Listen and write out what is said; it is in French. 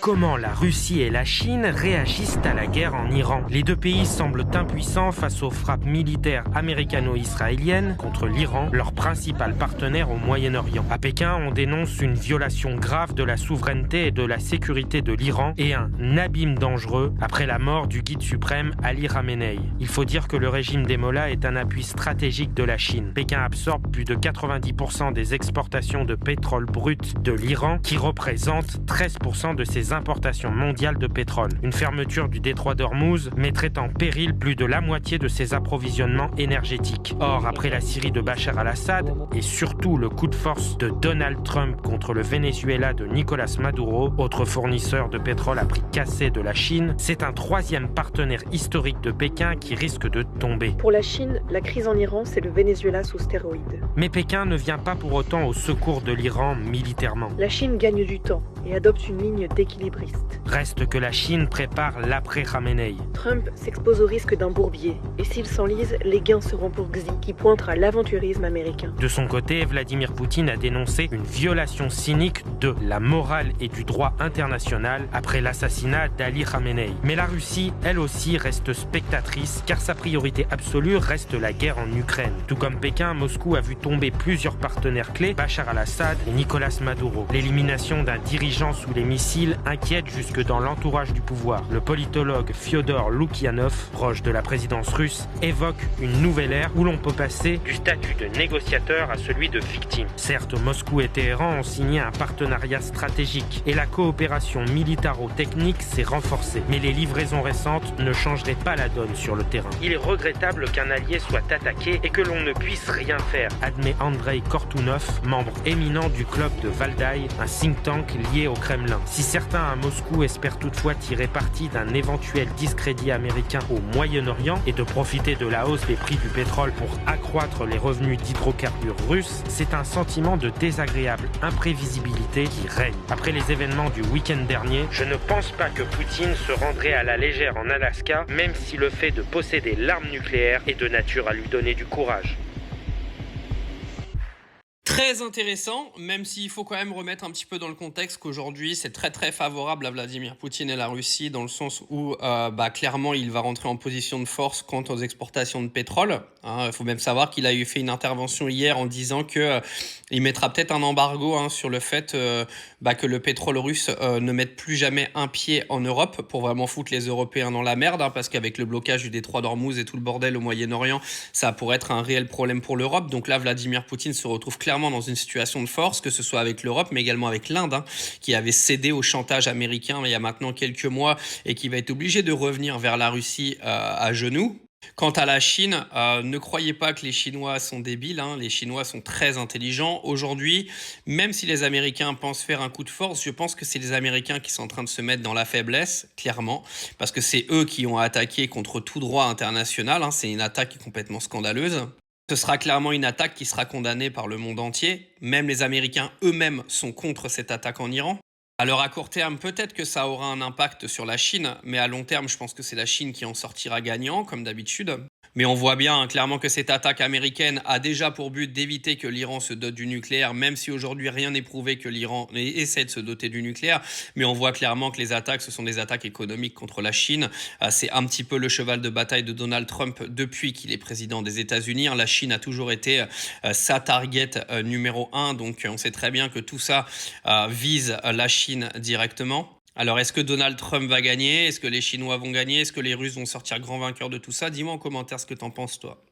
Comment la Russie et la Chine réagissent à la guerre en Iran? Les deux pays semblent impuissants face aux frappes militaires américano-israéliennes contre l'Iran, leur principal partenaire au Moyen-Orient. À Pékin, on dénonce une violation grave de la souveraineté et de la sécurité de l'Iran et un abîme dangereux après la mort du guide suprême Ali Khamenei. Il faut dire que le régime des Mollahs est un appui stratégique de la Chine. Pékin absorbe plus de 90% des exportations de pétrole brut de l'Iran, qui représente 13% de ses importations mondiales de pétrole. Une fermeture du détroit d'Ormuz mettrait en péril plus de la moitié de ses approvisionnements énergétiques. Or, après la Syrie de Bachar al-Assad et surtout le coup de force de Donald Trump contre le Venezuela de Nicolás Maduro, autre fournisseur de pétrole à prix cassé de la Chine, c'est un troisième partenaire historique de Pékin qui risque de tomber. Pour la Chine, la crise en Iran, c'est le Venezuela sous stéroïdes. Mais Pékin ne vient pas pour autant au secours de l'Iran militairement. La Chine gagne du temps et adopte une ligne d'équilibriste. Reste que la Chine prépare l'après-Khamenei. Trump s'expose au risque d'un bourbier, et s'il s'enlise, les gains seront pour Xi, qui pointera l'aventurisme américain. De son côté, Vladimir Poutine a dénoncé une violation cynique de la morale et du droit international après l'assassinat d'Ali Khamenei. Mais la Russie, elle aussi, reste spectatrice, car sa priorité absolue reste la guerre en Ukraine. Tout comme Pékin, Moscou a vu tomber plusieurs partenaires clés, Bachar al-Assad et Nicolás Maduro. L'élimination d'un dirigeant sous les missiles inquiète jusque dans l'entourage du pouvoir. Le politologue Fyodor Loukyanov, proche de la présidence russe, évoque une nouvelle ère où l'on peut passer du statut de négociateur à celui de victime. Certes, Moscou et Téhéran ont signé un partenariat stratégique et la coopération militaro-technique s'est renforcée. Mais les livraisons récentes ne changeraient pas la donne sur le terrain. Il est regrettable qu'un allié soit attaqué et que l'on ne puisse rien faire, admet Andrei Kortunov, membre éminent du club de Valdai, un think tank lié au Kremlin. Si certains à Moscou espèrent toutefois tirer parti d'un éventuel discrédit américain au Moyen-Orient et de profiter de la hausse des prix du pétrole pour accroître les revenus d'hydrocarbures russes, c'est un sentiment de désagréable imprévisibilité qui règne. Après les événements du week-end dernier, je ne pense pas que Poutine se rendrait à la légère en Alaska, même si le fait de posséder l'arme nucléaire est de nature à lui donner du courage. Très intéressant, même s'il faut quand même remettre un petit peu dans le contexte qu'aujourd'hui c'est très très favorable à Vladimir Poutine et la Russie dans le sens où clairement il va rentrer en position de force quant aux exportations de pétrole. Il faut même savoir qu'il a fait une intervention hier en disant que il mettra peut-être un embargo sur le fait que le pétrole russe ne mette plus jamais un pied en Europe pour vraiment foutre les Européens dans la merde, parce qu'avec le blocage du détroit d'Ormuz et tout le bordel au Moyen-Orient, ça pourrait être un réel problème pour l'Europe. Donc là, Vladimir Poutine se retrouve clairement dans une situation de force, que ce soit avec l'Europe, mais également avec l'Inde, qui avait cédé au chantage américain il y a maintenant quelques mois et qui va être obligé de revenir vers la Russie à genoux. Quant à la Chine, ne croyez pas que les Chinois sont débiles, les Chinois sont très intelligents. Aujourd'hui, même si les Américains pensent faire un coup de force, je pense que c'est les Américains qui sont en train de se mettre dans la faiblesse, clairement, parce que c'est eux qui ont attaqué contre tout droit international, c'est une attaque qui est complètement scandaleuse. Ce sera clairement une attaque qui sera condamnée par le monde entier. Même les Américains eux-mêmes sont contre cette attaque en Iran. Alors à court terme, peut-être que ça aura un impact sur la Chine, mais à long terme, je pense que c'est la Chine qui en sortira gagnant, comme d'habitude. Mais on voit bien clairement que cette attaque américaine a déjà pour but d'éviter que l'Iran se dote du nucléaire, même si aujourd'hui rien n'est prouvé que l'Iran essaie de se doter du nucléaire. Mais on voit clairement que les attaques, ce sont des attaques économiques contre la Chine. C'est un petit peu le cheval de bataille de Donald Trump depuis qu'il est président des États-Unis. La Chine a toujours été sa target numéro 1, donc on sait très bien que tout ça vise la Chine directement. Alors, est-ce que Donald Trump va gagner? Est-ce que les Chinois vont gagner? Est-ce que les Russes vont sortir grands vainqueurs de tout ça? Dis-moi en commentaire ce que t'en penses, toi.